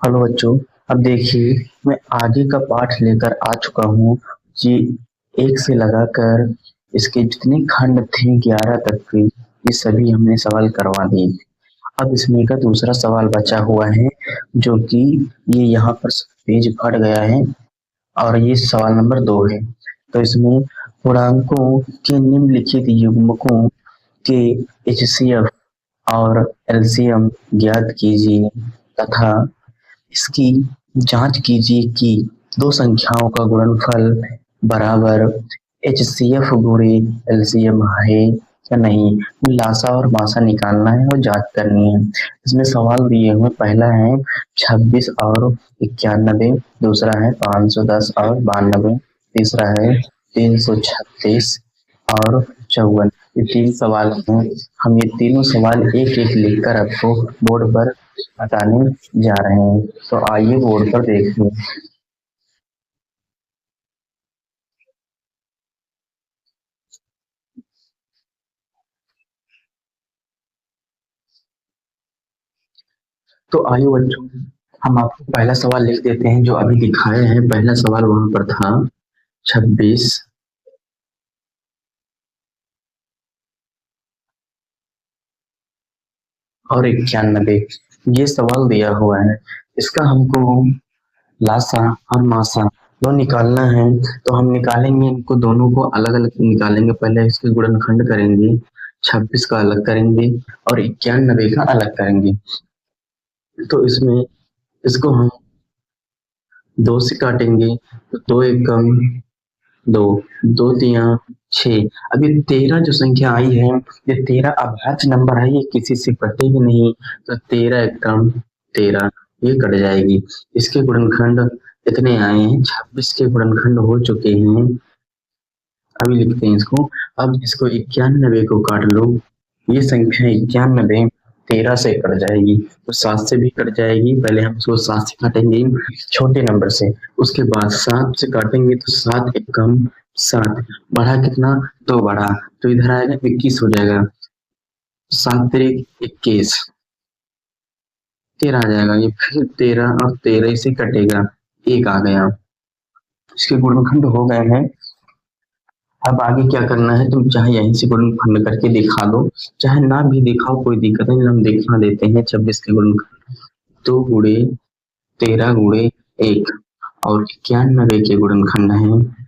Hello बच्चों। अब देखिए, मैं आगे का पाठ लेकर आ चुका हूँ। जी, एक से लगाकर इसके जितने खंड थे 11 तक के, ये सभी हमने सवाल करवा दिए। अब इसमें का दूसरा सवाल बचा हुआ है, जो कि ये यहाँ पर पेज फट गया है और ये सवाल नंबर 2 है। तो इसमें पूर्णांकों के निम्नलिखित युग्मकों के एचसीएफ और एलसीएम ज्ञात कीजिए तथा इसकी जांच कीजिए कि दो संख्याओं का गुणनफल बराबर एचसीएफ गुणे एलसीएम है या नहीं। लासा और मासा निकालना है और जांच करनी है। इसमें सवाल दिए हुए, पहला है 26 और 91, दूसरा है 510 और 92, तीसरा है 336 और 54। ये 3 सवाल हैं। हम ये तीनों सवाल एक एक लिखकर आपको बोर्ड पर बताने जा रहे हैं। तो आइए बोर्ड पर देखिए। तो आइए बच्चों, हम आपको पहला सवाल लिख देते हैं जो अभी दिखाए हैं। पहला सवाल वहां पर था 26 और 91। ये सवाल दिया हुआ है। इसका हमको लासा और मासा दो निकालना है। तो हम निकालेंगे, इनको दोनों को अलग अलग निकालेंगे। पहले इसके गुणनखंड करेंगे, 26 का अलग करेंगे और 91 का अलग करेंगे। तो इसमें इसको हम 2 से काटेंगे तो 2 एकम 2, 2 तिया 6। अब ये 13 जो संख्या आई है, ये 13 अभाज्य नंबर है, ये किसी से कटेगी नहीं। तो 13 एकम 13 ये कट जाएगी। इसके गुणनखंड इतने आए हैं, 26 के गुणनखंड हो चुके हैं। अभी लिखते हैं इसको। अब इसको 91 को काट लो। ये संख्या 91 13 से कट जाएगी, तो 7 से भी कट जाएगी। पहले हम इसको 7 से काटेंगे छोटे नंबर से, उसके बाद 7 से काटेंगे तो 7 एकम 7, बढ़ा कितना 2 बढ़ा, तो इधर आएगा 21 हो जाएगा। 7 तिरिक 21, 13 आ जाएगा। ये फिर 13 और 13 से कटेगा, 1 आ गया। इसके गुणनखंड हो गए हैं। अब आगे क्या करना है, तुम चाहे यहीं से गुणनखंड करके दिखा दो, चाहे ना भी दिखाओ, कोई दिक्कत नहीं, हम दिखा देते हैं। 26 के गुणनखंड 2 गुणे 13 गुणे 1 और 91 के गुणनखंड है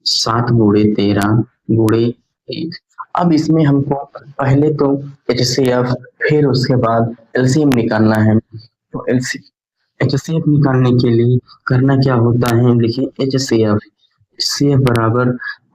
7 गुणे 13 गुणे 1। अब इसमें हमको पहले तो एचसीएफ, फिर उसके बाद एलसीएम निकालना है। तो एचसीएफ निकालने के लिए करना क्या होता है, देखिए एचसीएफ से बराबर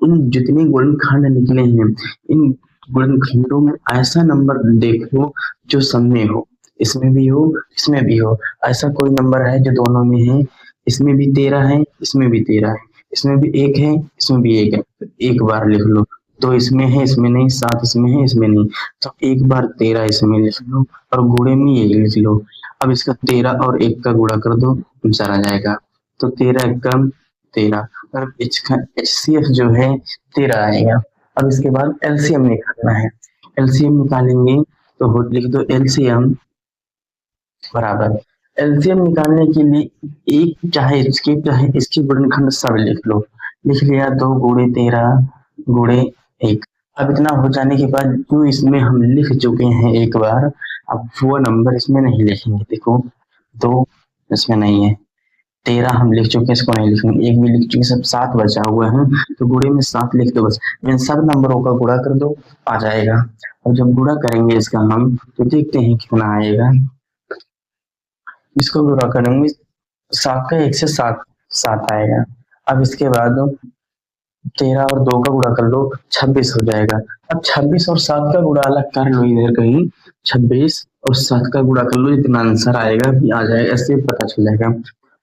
इन जितने गुणनखंड निकले हैं, इन गुणनखंडों में ऐसा नंबर देखो जो सब में हो, इसमें भी हो इसमें भी हो। ऐसा कोई नंबर है जो दोनों में है, इसमें भी 13 है इसमें भी 13 है, इसमें भी 1 है इसमें भी 1 है, तो एक बार लिख लो। तो इसमें है इसमें नहीं, 7 इसमें है इसमें नहीं, तो एक बार 13 इसमें लिख लो और गुणे में ये लिख लो। अब इसका 13 और 1 का गुणा कर दो, चला जाएगा। तो 13 एकम 13 और एचसीएफ जो है 13 आएगा। अब इसके बाद एलसीएम निकालना है। एलसीएम निकालेंगे तो लिख दो एलसीएम बराबर, एलसीएम निकालने के लिए एक चाहे इसके गुणनखंड सब लिख लो। लिख लिया 2 गुणे 13 गुणे 1। अब इतना हो जाने के बाद जो इसमें हम लिख चुके हैं एक बार, अब वो नंबर इसमें नहीं लिखेंगे। देखो 2 इसमें नहीं है, 13 हम लिख चुके हैं, इसको नहीं लिखेंगे। 1 भी लिख चुके, सब 7 बचा हुआ है, तो गुणे में 7 लिख दो बस। इन सब नंबरों का गुणा कर दो, आ जाएगा। और जब गुणा करेंगे इसका हम, तो देखते हैं कितना आएगा। इसको गुणा करेंगे 7 का 1 से 7 7 आएगा। अब इसके बाद 13 और 2 का गुणा कर लो, 26 हो जाएगा। अब 26 और 7 का गुणा अलग कर लो इधर कहीं, 26 और 7 का गुणा कर लो, इतना आंसर आएगा कि आ जाएगा, ऐसे पता चल जाएगा।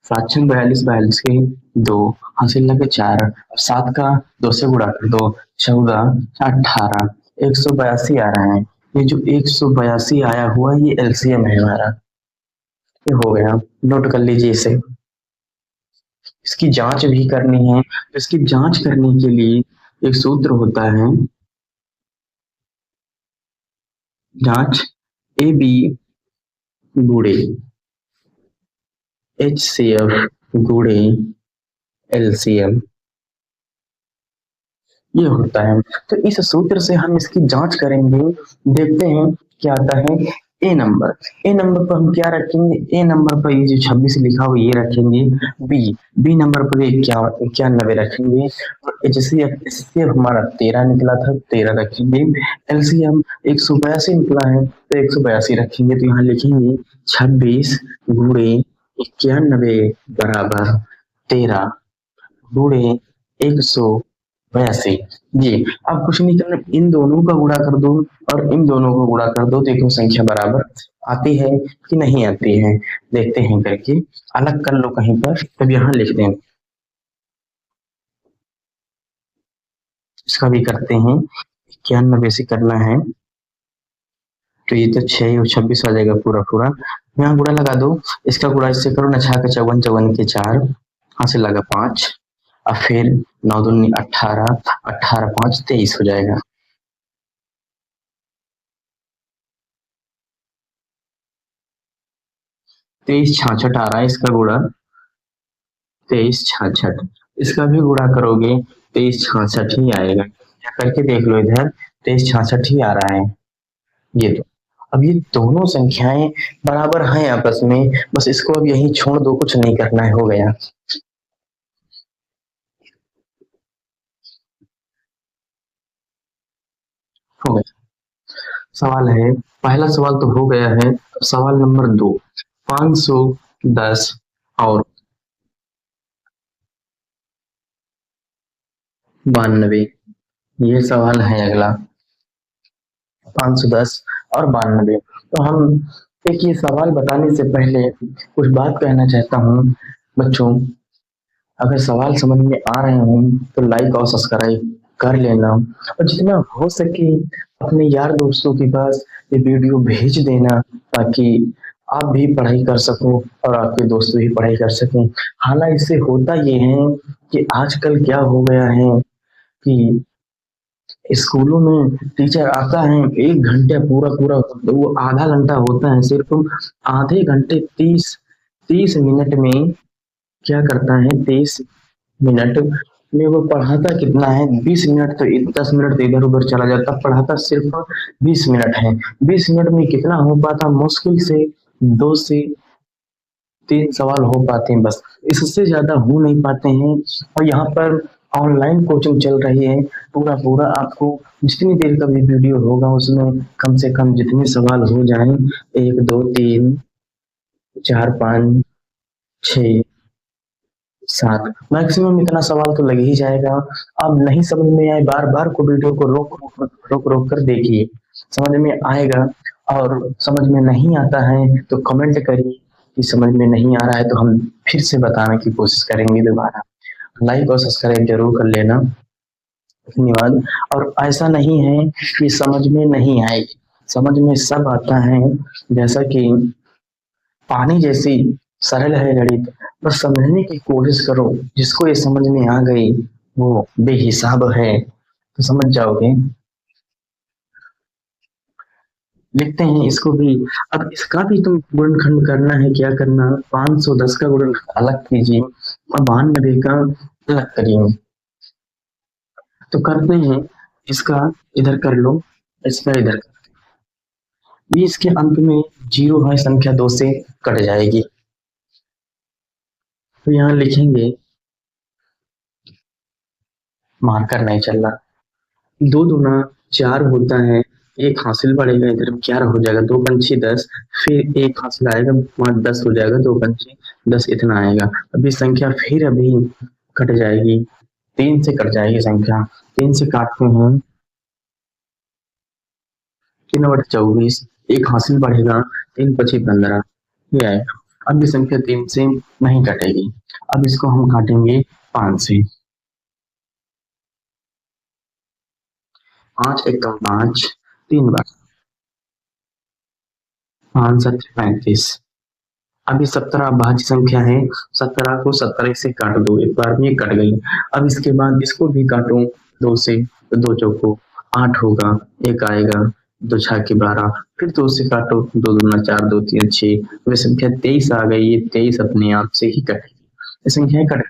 7 छः 42, 42 के 2 हासिल लगे 4, अब 7 का 2 से गुणा कर दो, 14 18, 182 आ रहा है। ये जो 182 आया हुआ है, ये एलसीएम है हमारा। ये हो गया, नोट कर लीजिए इसे। इसकी जांच भी करनी है, तो इसकी जांच करने के लिए एक सूत्र होता है, जांच ए बी गुणे HCF गुणे LCM ये होता है। तो इस सूत्र से हम इसकी जांच करेंगे, देखते हैं क्या आता है। ए नंबर पर हम क्या रखेंगे, ए नंबर पर ये जो 26 लिखा हुआ ये रखेंगे, बी नंबर पर 91 रखेंगे, और HCF हमारा 13 निकला था, 13 रखेंगे। LCM 182 निकला है तो 182 रखेंगे। तो यहाँ लिखेंगे 26 गुणे 91 बराबर 13 गुणे 182। जी, अब कुछ नहीं करना, इन दोनों का गुणा कर दो और इन दोनों को गुणा कर दो, देखो संख्या बराबर आती है कि नहीं आती है, देखते हैं करके। अलग कर लो कहीं पर, तब यहाँ लिख दें। इसका भी करते हैं, 91 से करना है तो ये तो 6 और 26 आ जाएगा पूरा पूरा। यहाँ गुणा लगा दो, इसका गुणा इससे करो ना, 6 का 54, 54 के 4, यहाँ से लगा 5, अब फिर 9 दूनी 18, 18 5 23 हो जाएगा। तेईस 66 आ रहा है इसका गुणा, 23 66, इसका भी गुणा करोगे 23 66 ही आएगा। क्या करके देख लो इधर, 23 66 ही आ रहा है ये तो। अब ये दोनों संख्याएं बराबर हैं आपस में, बस इसको अब यहीं छोड़ दो, कुछ नहीं करना है, हो गया। हो गया सवाल है, पहला सवाल तो हो गया है। सवाल नंबर 2, 510 और 92, ये सवाल है अगला। 510 और 92। तो हम एक ये सवाल बताने से पहले कुछ बात कहना चाहता हूँ बच्चों, अगर सवाल समझ में आ रहे हो तो लाइक और सब्सक्राइब कर लेना, और जितना हो सके अपने यार दोस्तों के पास ये वीडियो भेज देना, ताकि आप भी पढ़ाई कर सको और आपके दोस्त भी पढ़ाई कर सकें। हालांकि इससे होता ये है कि आजकल क्या हो गया है कि स्कूलों में टीचर आता है 1 घंटे पूरा पूरा, वो आधा घंटा होता है सिर्फ, आधे घंटे 30 मिनट में क्या करता है, 30 मिनट में वो पढ़ाता कितना है, 20 मिनट तो 10 मिनट तो इधर उधर चला जाता, पढ़ाता सिर्फ 20 मिनट है। 20 मिनट में कितना हो पाता, मुश्किल से 2 से 3 सवाल हो पाते हैं बस, इससे ज्यादा हो नहीं पाते हैं। और यहाँ पर ऑनलाइन कोचिंग चल रही है, पूरा पूरा आपको जितनी देर का भी वीडियो होगा उसमें कम से कम जितने सवाल हो जाएं, 1 2 3 4 5 6 7 मैक्सिमम इतना सवाल तो लग ही जाएगा। अब नहीं समझ में आए, बार बार को वीडियो को रोक कर देखिए, समझ में आएगा। और समझ में नहीं आता है तो कमेंट करिए कि समझ में नहीं आ रहा है, तो हम फिर से बताने की कोशिश करेंगे दोबारा। लाइक और सब्सक्राइब जरूर कर लेना, धन्यवाद। और ऐसा नहीं है कि समझ में नहीं आएगी, समझ में सब आता है। जैसा कि पानी जैसी सरल है गणित, बस समझने की कोशिश करो, जिसको ये समझ में आ गई वो बेहिसाब है, तो समझ जाओगे। लिखते हैं इसको भी। अब इसका भी तुम गुणनखंड करना है, क्या करना, 510 का गुणनखंड अलग कीजिए और 92 का अलग करिए। तो करते हैं, इसका इधर कर लो, इसका इधर, 20 के अंत में 0 है, संख्या 2 से कट जाएगी, तो यहाँ लिखेंगे, मार्कर नहीं चल रहा, 2 दूना 4 होता है, एक हासिल बढ़ेगा, इधर 11 हो जाएगा, 2 पंछी 10, फिर एक हासिल आएगा, 5 10 हो जाएगा, 2 पंछी 10 इतना आएगा। अभी संख्या फिर अभी कट जाएगी, 3 से कट जाएगी संख्या, 3 से काटते हैं, 3/24, एक हासिल बढ़ेगा, 3 पची 15, ये आएगा। अब ये संख्या 3 से नहीं कटेगी, अब इसको हम काटेंगे 5 से, 5 एक 5, 3 बार, 5 7 35। अभी 17 भाज्य संख्या है, 17 को 17 से काट दो, एक बार में कट गई। अब इसके बाद इसको भी काटो 2 से, तो 2 चौको 8 होगा, एक आएगा, दो छः के 12, फिर दो से काटो, दो दूना 4, दो तीन 6, वह संख्या 23 आ गई। ये 23 अपने आप से ही कटेगी, ये संख्याएं कट।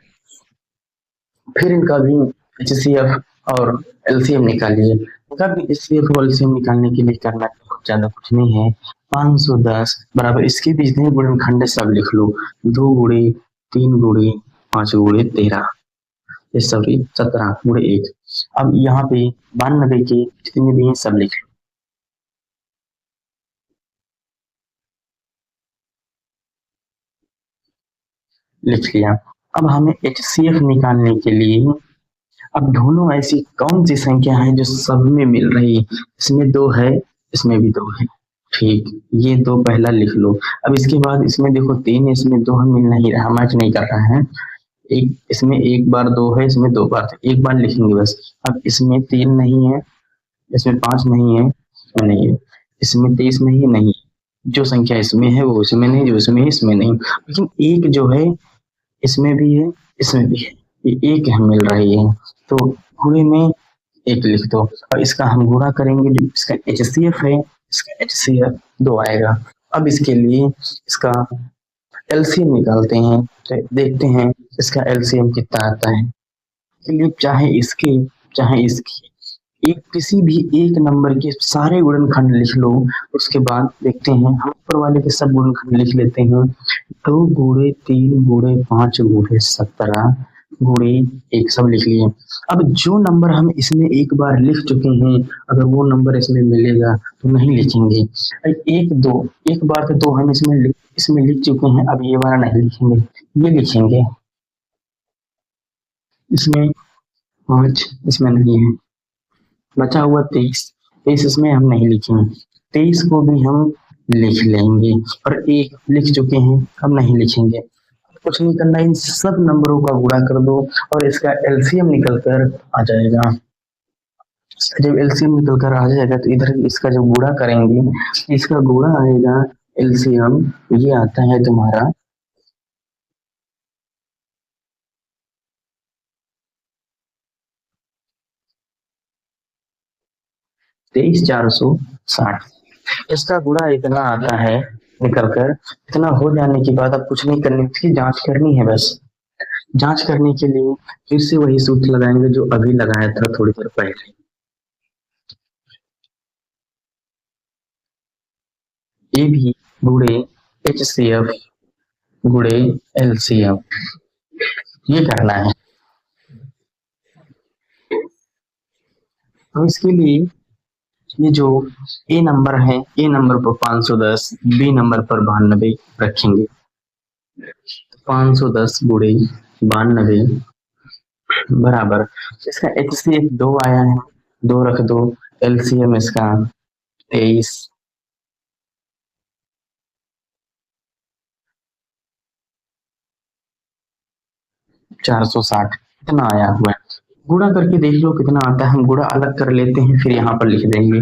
फिर इनका भी एचसीएफ और एलसीएम निकालिए। इनका भी एचसीएफ और एलसीएम निकालने के लिए करना बहुत ज्यादा कुछ नहीं है। 510 बराबर इसके भी जितने गुणनखंड है सब लिख लो। 2 गुणे 3 गुणे 5 गुणे 13, ये सभी 17 गुणे 1। अब यहाँ पे 92 के जितने भी हैं सब लिख लो। लिख लिया। अब हमें एचसीएफ निकालने के लिए, अब दोनों ऐसी कौन सी संख्या है जो सब में मिल रही है? इसमें 2 है, इसमें भी 2 है। ठीक, ये 2 पहला लिख लो। अब इसके बाद इसमें देखो 3 है, इसमें 2 हम मिल नहीं रहा, मैच नहीं कर रहा है। एक इसमें एक बार 2 है, इसमें 2 बार, तो एक बार लिखेंगे बस। अब इसमें 3 नहीं है, इसमें 5 नहीं है, इसमें नहीं है, इसमें 23 नहीं है, नहीं। जो संख्या इसमें है वो इसमें नहीं, जो इसमें है इसमें नहीं। लेकिन एक जो है इसमें भी है, इसमें भी है, ये एक हम मिल रही है, तो पूरे में एक लिख दो। और इसका हम गुणा करेंगे, जो इसका एचसीएफ है, इसका एचसीएफ 2 आएगा। अब इसके लिए इसका एलसीएम निकालते हैं, तो देखते हैं इसका एलसीएम कितना आता है। चलिए चाहे इसके चाहे इसकी एक किसी भी एक नंबर के सारे गुणनखंड लिख लो। उसके बाद देखते हैं, हम ऊपर वाले के सब गुणनखंड लिख लेते हैं। 2 गुणे 3 गुणे 5 गुणे 17 गुणे 1 सब लिख लिए। अब जो नंबर हम इसमें एक बार लिख चुके हैं, अगर वो नंबर इसमें मिलेगा तो नहीं लिखेंगे। एक दो एक बार तो 2 हम इसमें लिख चुके हैं, अब ये वाला नहीं लिखेंगे, ये लिखेंगे। इसमें 5 इसमें नहीं है, बचा हुआ 23, 23 इसमें हम नहीं लिखेंगे, 23 को भी हम लिख लेंगे। और एक लिख चुके हैं, हम नहीं लिखेंगे। कुछ नहीं करना, इन सब नंबरों का गुणा कर दो और इसका एलसीएम निकल कर आ जाएगा। जब एलसीएम निकल कर आ जाएगा तो इधर इसका जब गुणा करेंगे, इसका गुणा आएगा एलसीएम, ये आता है तुम्हारा 23,460। इसका गुणा इतना आता है निकल कर। इतना हो जाने के बाद अब कुछ नहीं करनी, इसकी जांच करनी है बस। जांच करने के लिए फिर से वही सूत्र लगाएंगे जो अभी लगाया था थोड़ी देर पहले। ए भी गुणे एच सी एफ गुणे एलसीएम, ये करना है। तो इसके लिए ये जो ए नंबर है, ए नंबर पर 510, बी नंबर पर 92 रखेंगे। 510 गुणे 92 बराबर इसका एचसीएफ 2 आया है, 2 रख दो। एलसीएम इसका 23, 460 इतना आया हुआ है। गुणा करके देख लो कितना आता है, हम गुणा अलग कर लेते हैं फिर यहाँ पर लिख देंगे।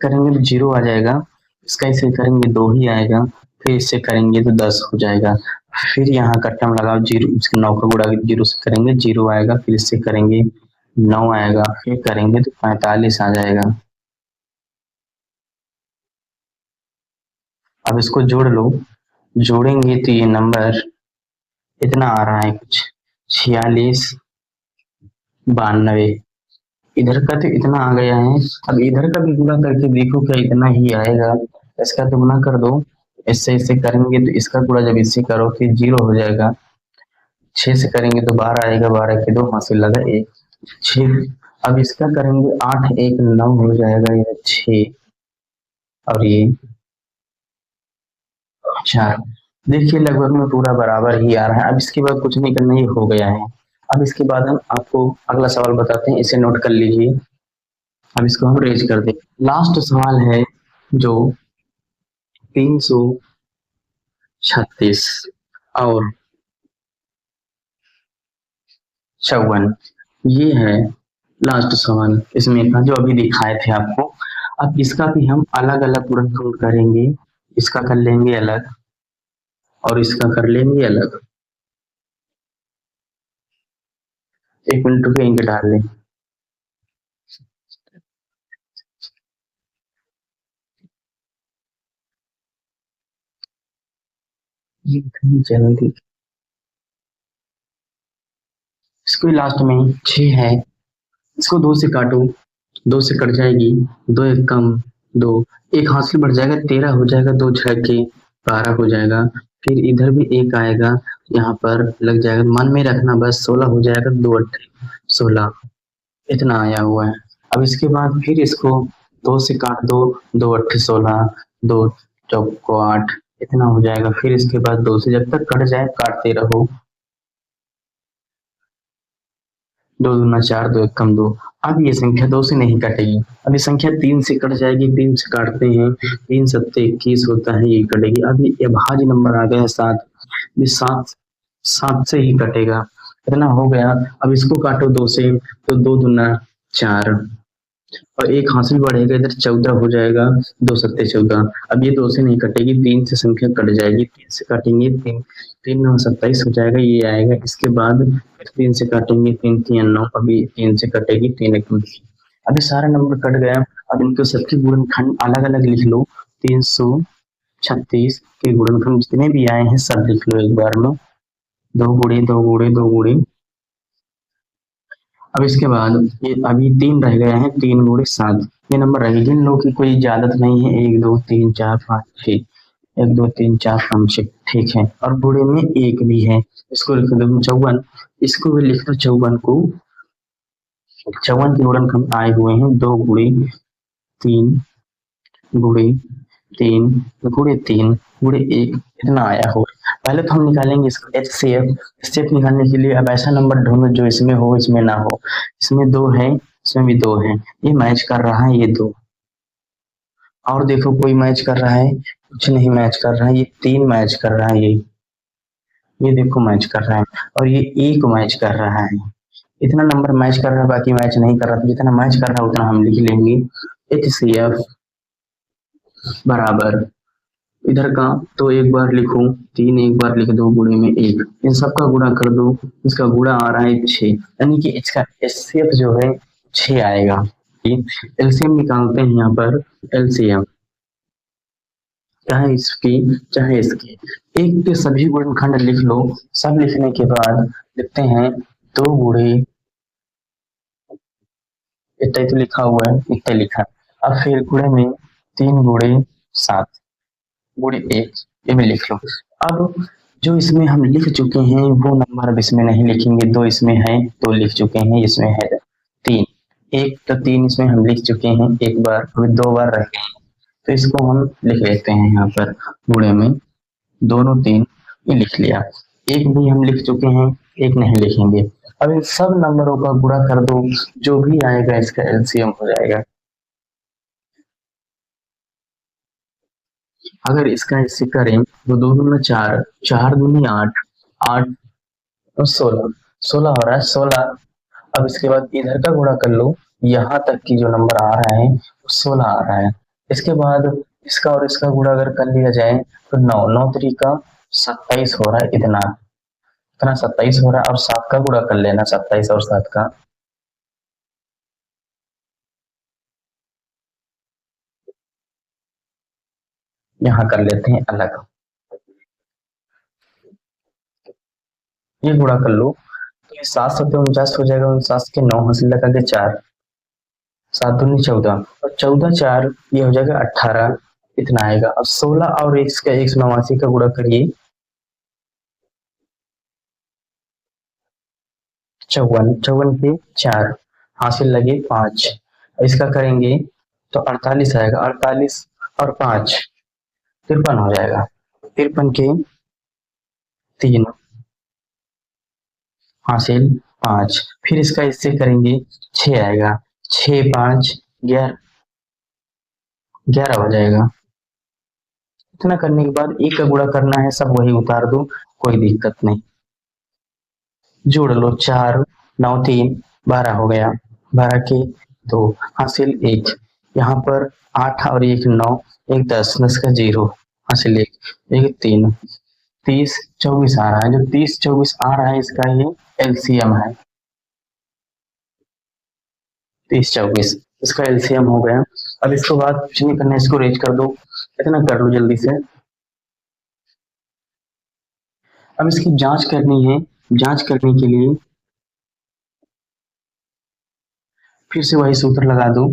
करेंगे तो 0 आ जाएगा, इसका इसे करेंगे 2 ही आएगा, फिर इससे करेंगे तो 10 हो जाएगा। फिर यहाँ का टर्म लगाओ 0, 9 का गुणा 0 से करेंगे 0 आएगा, फिर इससे करेंगे 9 आएगा, फिर करेंगे तो 45 आ जाएगा। अब इसको जोड़ लो, जोड़ेंगे तो ये नंबर इतना आ रहा है कुछ 46 92। इधर का तो इतना आ गया है। अब इधर का भी गुणा करके देखो क्या इतना ही आएगा। इसका तो गुणा कर दो, इससे इससे करेंगे तो इसका गुणा जब इससे करो फिर 0 हो जाएगा। 6 से करेंगे तो 12 आएगा, 12 के 2 हासिल लगा 1, 6। अब इसका करेंगे 8 1 9 हो जाएगा, ये 6 और ये 4। देखिए लगभग में पूरा बराबर ही आ रहा है। अब इसके बाद कुछ नहीं करना, ये हो गया है। अब इसके बाद हम आपको अगला सवाल बताते हैं, इसे नोट कर लीजिए। अब इसको हम रेज कर दें। लास्ट सवाल है जो 336 और 54, ये है लास्ट सवाल इसमें का जो अभी दिखाए थे आपको। अब इसका भी हम अलग अलग गुणनखंड करेंगे, इसका कर लेंगे अलग और इसका कर लेंगे अलग। 1 मिनट रुके, इनके डाल लें। जल्दी, इसको लास्ट में 6 है, इसको 2 से काटो, 2 से कट जाएगी, 2 एक कम 2, एक हासिल बढ़ जाएगा 13 हो जाएगा, 2 छह के 12 हो जाएगा, फिर इधर भी एक आएगा, यहाँ पर लग जाएगा, मन में रखना बस 16 हो जाएगा, 2 अट्ठे 16, इतना आया हुआ है। अब इसके बाद फिर इसको 2 से काट दो, 2 अट्ठे 16, 2 चौको 8, इतना हो जाएगा, फिर इसके बाद 2 से जब तक कट जाए काटते रहो, 2 दूना 4, 2 एक कम 2। अब ये संख्या 2 से नहीं कटेगी, अब ये संख्या 3 से कट जाएगी, 3 से काटते हैं, 3 सत्ते 21 होता है, ये कटेगी। अभी ये भाज्य नंबर आ गया है 7, ये 7 7 से ही कटेगा, इतना हो गया। अब इसको काटो 2 से, तो 2 दूना 4, और एक हासिल बढ़ेगा, इधर 14 हो जाएगा, 2 सत्ते 14। अब ये 2 से नहीं कटेगी, 3 से संख्या कट जाएगी, 3 से काटेंगे 3, 3 9 27 हो जाएगा, ये आएगा। इसके बाद फिर 3 से काटेंगे, 3 3 9, अभी 3 से कटेगी, 3 1 3। अभी सारा नंबर कट गया, अब इनको सबके गुणनखंड अलग अलग लिख लो, 336 के गुणनखंड जितने भी आए हैं सब लिख लो एक बार में, 2 गुणे 2 गुणे 2 गुणे। अब इसके बाद ये अभी 3 रह गए हैं, 3 गुणे 7, ये नंबर रहे, जिन लोगों की कोई इजाजत नहीं है, 1 2 3 4 5 6, 1 2 3 4 5 6, ठीक है, और गुणे में 1 भी है, इसको लिख दो 54, इसको भी लिख दो 54 को, 54 के गुणनखंड आए हुए हैं, 2 गुणे 3 गुणे 3 गुणे 3 गुणे 1, इतना आया हो। पहले तो हम निकालेंगे इसको HCF, HCF निकालने के लिए अब ऐसा नंबर ढूंढो जो इसमें हो इसमें ना हो, इसमें 2 है, इसमें भी 2 है, ये मैच कर रहा है, ये 2, और देखो कोई मैच कर रहा है, कुछ नहीं मैच कर रहा है, ये 3 मैच कर रहा है, ये देखो मैच कर रहा है, और ये 1 मैच कर रहा है, इतना नंबर मैच कर रहा है, बाकी मैच नहीं कर रहा, तो जितना मैच कर रहा है उतना हम लिख लेंगे। HCF बराबर, इधर का तो एक बार लिखो, 3 एक बार लिख दो, गुणे में 1, इन सबका गुणा कर दो, इसका गुणा आ रहा है 6, यानी कि इसका HCF जो है 6 आएगा। एलसीएम निकालते हैं यहाँ पर, एलसीएम चाहे इसकी चाहे इसकी, एक के सभी गुणनखंड लिख लो, सब लिखने के बाद लिखते हैं 2 गुणे, इतना तो लिखा हुआ है, इतना लिखा, अब फिर गुणे में 3 गुणे 7 गुणे 1, ये भी लिख लो। अब जो इसमें हम लिख चुके हैं वो नंबर अब इसमें नहीं लिखेंगे, 2 इसमें है, 2 लिख चुके हैं, इसमें है 3, एक तो 3 इसमें हम लिख चुके हैं एक बार, अभी 2 बार रह गए, तो इसको हम लिख लेते हैं यहाँ पर गुणे में, दोनों 3, ये लिख लिया, एक भी हम लिख चुके हैं, एक नहीं लिखेंगे। अब इन सब नंबरों का गुणा कर दो, जो भी आएगा इसका एलसीएम हो जाएगा। अगर इसका इससे करें तो 2 दूनी 4, 4 दूनी 8, 8 और 16, 16 हो रहा है 16। अब इसके बाद इधर का गुणा कर लो, यहाँ तक की जो नंबर आ रहा है वो 16 आ रहा है। इसके बाद इसका और इसका गुणा अगर कर लिया जाए तो 9 9 तरीका 27 हो रहा है, इतना इतना 27 हो रहा है, और 7 का गुणा कर लेना, 27 और 7 का, यहाँ कर लेते हैं अलग, ये गुणा कर लो, तो ये 7 सत्ते 49 हो जाएगा, 49 के 9 हासिल लगा के 4, 7 दूनी 14, और 14 4 ये हो जाएगा 18, इतना आएगा। अब 16 और इसका 189 का गुणा करिए, 54 54 के 4 हासिल लगे 5, इसका करेंगे तो 48 आएगा, 48 और 5 53 हो जाएगा, 53 के 3 हासिल 5, फिर इसका इससे करेंगे 6 आएगा, 6 5 11 11 हो जाएगा। इतना करने के बाद एक का गुणा करना है, सब वही उतार दो, कोई दिक्कत नहीं, जोड़ लो, 4 9 3 12 हो गया, 12 के 2 हासिल 1, यहाँ पर 8 और 1 9, 1 10 10 का 0 हासिल 1 1 3 30 24 आ रहा है, जो 30 24 आ रहा है इसका ये एलसीएम है, 30 24 इसका एलसीएम हो गया। अब इसके बाद कुछ नहीं करना, इसको रेज कर दो, इतना कर लो जल्दी से, अब इसकी जांच करनी है। जांच करने के लिए फिर से वही सूत्र लगा दो,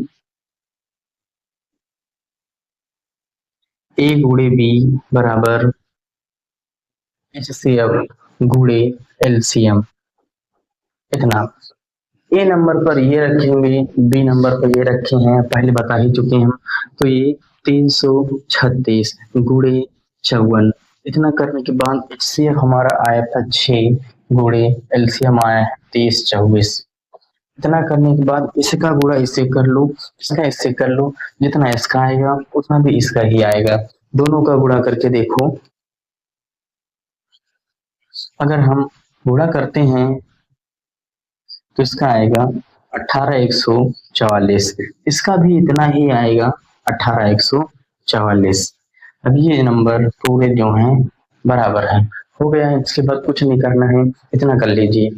ए गुणे बी बराबर HCF गुणे LCM। इतना ए नंबर पर ये रखेंगे, बी नंबर पर ये रखे हैं, पहले बता ही चुके हैं हम। तो ये 336 गुणे 54। इतना करने के बाद HCF हमारा आया था 6 गुणे LCM आया है 3024। इतना करने के बाद इसका गुणा इससे कर लो, इसका इससे कर लो, जितना इसका आएगा उतना भी इसका ही आएगा। दोनों का गुणा करके देखो, अगर हम गुणा करते हैं तो इसका आएगा 18,144, इसका भी इतना ही आएगा 18,144। अब ये नंबर पूरे जो हैं बराबर हैं। हो गया है, इसके बाद कुछ नहीं करना है, इतना कर लीजिए।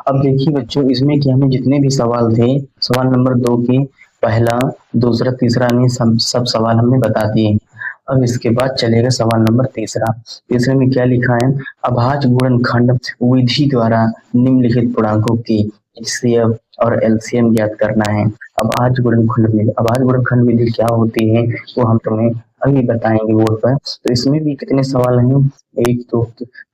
अब देखिए बच्चों, इसमें क्या हमें जितने भी सवाल थे, सवाल नंबर 2 के पहला दूसरा तीसरा में सब सवाल हमने बता दिए। अब इसके बाद चलेगा सवाल नंबर तीसरा। तीसरे में क्या लिखा है, अभाज्य गुणनखंड विधि द्वारा निम्नलिखित पूर्णांकों की HCF और LCM ज्ञात करना है। अभाज्य गुणनखंड विधि, अभाज्य गुणनखंड विधि क्या होती है वो हम तुम्हें अभी बताएंगे बोर्ड पर। तो इसमें भी कितने सवाल हैं, एक दो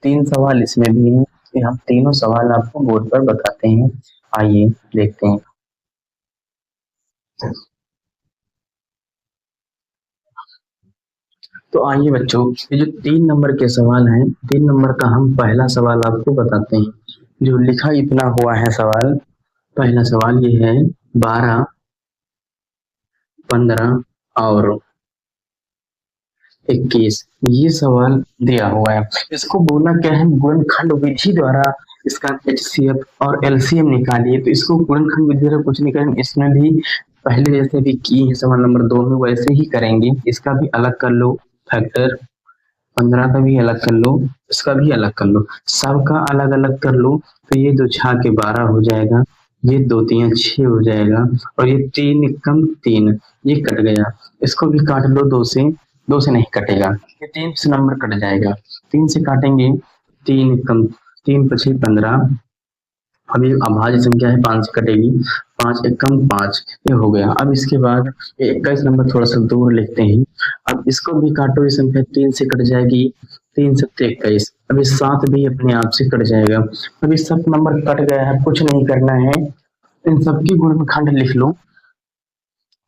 तीन सवाल इसमें भी हैं। फिर हम तीनों सवाल आपको बोर्ड पर बताते हैं, आइए देखते हैं। तो आइए बच्चों, ये जो 3 नंबर के सवाल हैं, 3 नंबर का हम पहला सवाल आपको बताते हैं। जो लिखा इतना हुआ है सवाल, पहला सवाल ये है 12, 15 और 21, ये सवाल दिया हुआ है। इसको बोलना क्या है, गुणनखंड विधि द्वारा इसका HCF और LCM निकालिए। तो इसको गुणनखंड विधि द्वारा कुछ नहीं करेंगे, इसमें भी पहले जैसे भी किए हैं सवाल नंबर 2 में वैसे ही करेंगे। इसका भी अलग कर लो फैक्टर, 15 का भी अलग कर लो, इसका भी अलग कर लो, सबका अलग अलग कर लो। तो ये 2 6 के 12 हो जाएगा, ये 2 3 6 हो जाएगा, और ये 3 कम 3, ये कट गया। इसको भी काट लो 2 से, 2 से नहीं कटेगा, ये 3 से नंबर कट जाएगा, 3 से काटेंगे, 3 कम 3 पछी 15। अब ये अभाज्य संख्या है, 5 से कटेगी, 5 एक कम 5, ये हो गया। अब इसके बाद 21 नंबर थोड़ा सा दूर लिखते हैं। अब इसको भी काटो, ये संख्या 3 से कट जाएगी, 3 7 21। अब ये 7 भी अपने आप से कट जाएगा। अब ये सब नंबर कट गया है, कुछ नहीं करना है, इन सबकी गुणनखंड लिख लो,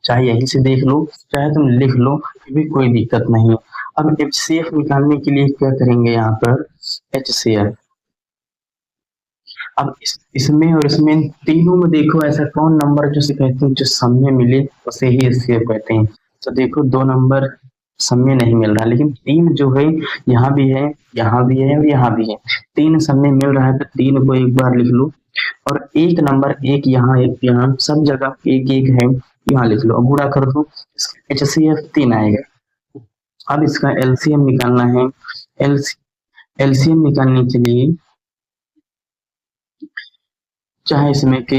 चाहे यहीं से देख लो चाहे तुम लिख लो, फिर भी कोई दिक्कत नहीं। अब HCF निकालने के लिए क्या करेंगे, यहाँ पर HCF। अब इसमें और इसमें तीनों में देखो, ऐसा कौन नंबर जो से कहते हैं जो सम में मिले उसे ही HCF कहते हैं। तो देखो 2 नंबर सम में नहीं मिल रहा, लेकिन 3 जो है यहाँ भी है, यहाँ भी है और यहाँ भी है, 3 सम में मिल रहा है। तो 3 को एक बार लिख लो, और एक नंबर एक यहाँ सब जगह एक एक है, यहाँ लिख लो। अब गुणा कर दो, HCF 3 आएगा। अब इसका LCM निकालना है। LCM निकालने के लिए चाहे इसमें के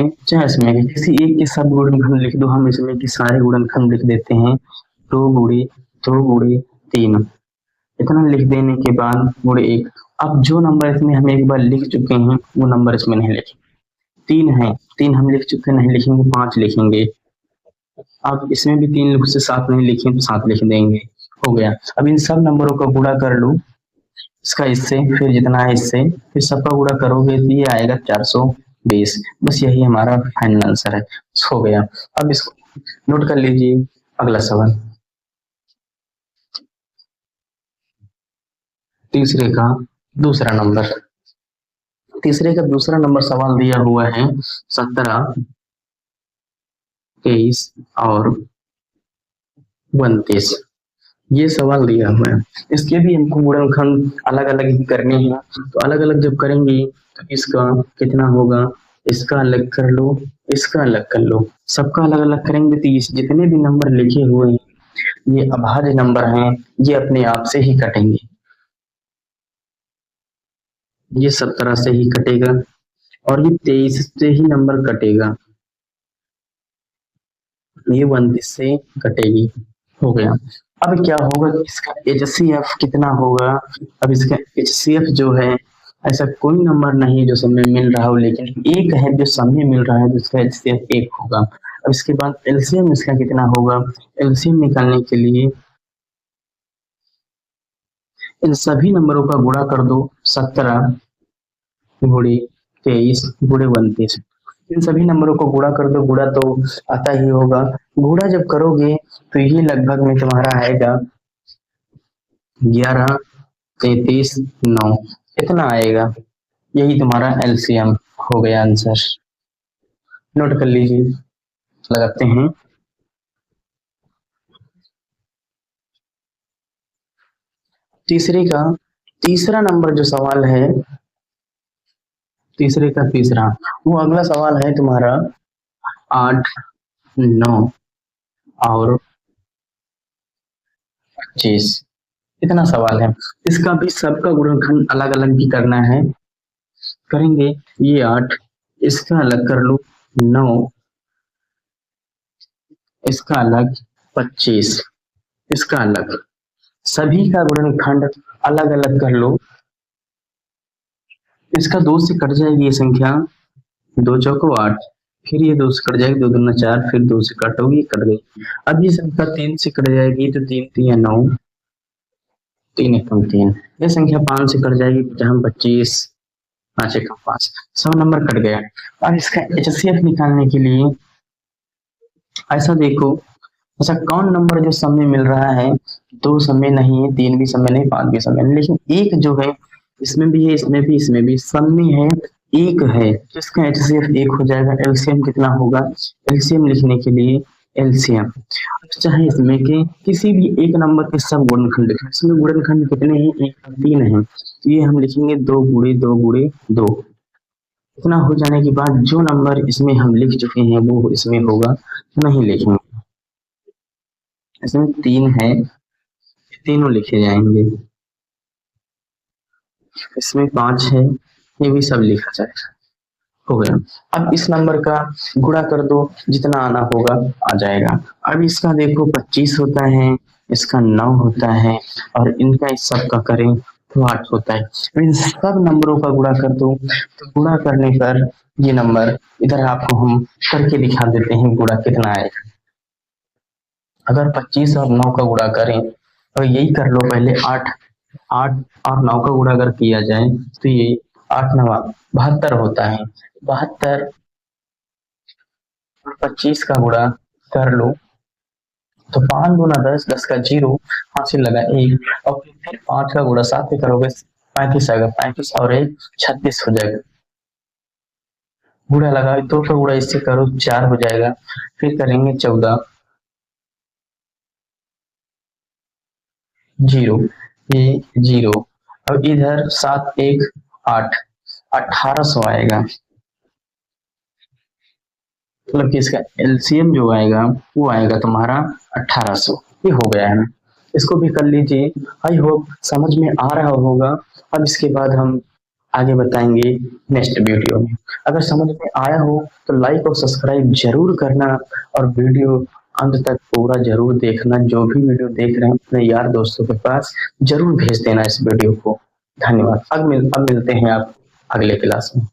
किसी एक के सब गुणनखंड लिख दो, हम इसमें के सारे गुणनखंड लिख देते हैं। 2 गुणे 3, इतना लिख देने के बाद गुणे 1। अब जो नंबर इसमें हम एक बार लिख चुके हैं वो नंबर इसमें नहीं लिखेंगे, 3 है, 3 हम लिख चुके नहीं लिखेंगे, 5 लिखेंगे। अब इसमें भी 3 लिख से 7 नहीं लिखे तो 7 लिख देंगे, हो गया। अब इन सब नंबरों का गुणा कर लो, इसका इससे, फिर जितना है इससे, फिर सबका गुणा करोगे तो ये आएगा 420। बस यही हमारा फाइनल आंसर है, हो गया। अब इसको नोट कर लीजिए। अगला सवाल, तीसरे का दूसरा नंबर, तीसरे का दूसरा नंबर सवाल दिया हुआ है 17, 23 और 29, ये सवाल दिया हुआ है। इसके भी हमको गुणनखंड अलग अलग ही करने हैं। तो अलग अलग जब करेंगे तो इसका कितना होगा, इसका अलग कर लो, इसका अलग कर लो, सबका अलग अलग करेंगे तो जितने भी नंबर लिखे हुए हैं ये अभाज्य नंबर हैं, ये अपने आप से ही कटेंगे, ये 17 से ही कटेगा और ये 23 से ही नंबर कटेगा, ये 29 से कटेगी, हो गया। अब क्या होगा, इसका HCF कितना होगा। अब इसका HCF जो है, ऐसा कोई नंबर नहीं है जो सब में मिल रहा हो, लेकिन एक है जो सब में मिल रहा है, तो इसका HCF एक होगा। अब इसके बाद एलसीएम इसका कितना होगा। एलसीएम निकालने के लिए इन सभी नंबरों का गुणा कर दो, 17 गुणे 23 गुणे 29। इन सभी नंबरों को गुणा कर दो, गुणा तो आता ही होगा। गुणा जब करोगे तो ये लगभग में तुम्हारा आएगा 11, 33, 9, इतना आएगा। यही तुम्हारा एलसीएम हो गया आंसर। नोट कर लीजिए, लगाते हैं। तीसरे का तीसरा नंबर जो सवाल है, तीसरे का तीसरा, वो अगला सवाल है तुम्हारा 8, 9 और 25। इतना सवाल है। इसका भी सबका गुणनखंड अलग अलग भी करना है, करेंगे। ये 8, इसका अलग कर लो 9, इसका अलग 25, इसका अलग, सभी का गुणनखंड अलग अलग कर लो। इसका 2 से कट जाएगी ये संख्या, 2 चौको 8, फिर ये 2 से कट जाएगी, 2 दूना 4, फिर 2 से कट होगी, कट गई। अब ये संख्या 3 से कट जाएगी, तो 3 3 9, 3 एकम 3। ये संख्या 5 से कट जाएगी, जहां 25, 5 एकम 5, 100 नंबर कट गया। अब इसका HCF निकालने के लिए ऐसा देखो, ऐसा कौन नंबर जो समय मिल रहा है, 2 समय नहीं है, 3 भी समय नहीं, 5 भी समय नहीं, लेकिन एक जो है, इसमें भी है, इसमें भी, इसमें भी सब में है, एक है, जिसका HCF एक हो जाएगा। एलसीएम कितना होगा, एलसीएम लिखने के लिए एलसीएम, चाहे इसमें के किसी भी एक नंबर के सब गुणनखंड लिखना। इसमें गुणनखंड कितने हैं, 1 3 है, तो ये हम लिखेंगे 2 गुणे 2 गुणे 2। इतना हो जाने के बाद जो नंबर इसमें हम लिख चुके हैं वो इसमें होगा, नहीं लिखेंगे। इसमें 3 है, तीनों लिखे जाएंगे। इसमें 5 है, ये भी सब लिखा जाएगा। हो गया। अब इस नंबर का गुणा कर दो, जितना आना होगा आ जाएगा। अब इसका देखो 25 होता है, इसका 9 होता है, और इनका इस सब का करें तो 8 होता है। इन सब नंबरों का गुणा कर दो, तो गुणा करने पर ये नंबर, इधर आपको हम करके दिखा देते हैं गुणा कितना आएगा। अगर 25 और 9 का गुणा करें तो यही कर लो पहले, 8 और 9 का गुणा अगर किया जाए तो ये 8 9 72 होता है। 72 और 25 का गुणा कर लो तो 5 दूना 10, 10 का 0, 5 से लगा 1, और फिर 5 का गुणा 7 पे करोगे 35 आएगा, 35 और 1 36 हो जाएगा। गुणा लगा 2 का गुणा इससे करो 4 हो जाएगा, फिर करेंगे 14, 0, ये 0, अब इधर 7 1 8, 1800 आएगा। मतलब कि इसका एलसीएम जो आएगा वो आएगा तुम्हारा 1800। ये हो गया है, इसको भी कर लीजिए। आई होप समझ में आ रहा होगा। अब इसके बाद हम आगे बताएंगे नेक्स्ट वीडियो में। अगर समझ में आया हो तो लाइक और सब्सक्राइब जरूर करना, और वीडियो अंत तक पूरा जरूर देखना। जो भी वीडियो देख रहे हैं अपने यार दोस्तों के पास जरूर भेज देना इस वीडियो को। धन्यवाद। अब मिलते हैं आप अगले क्लास में।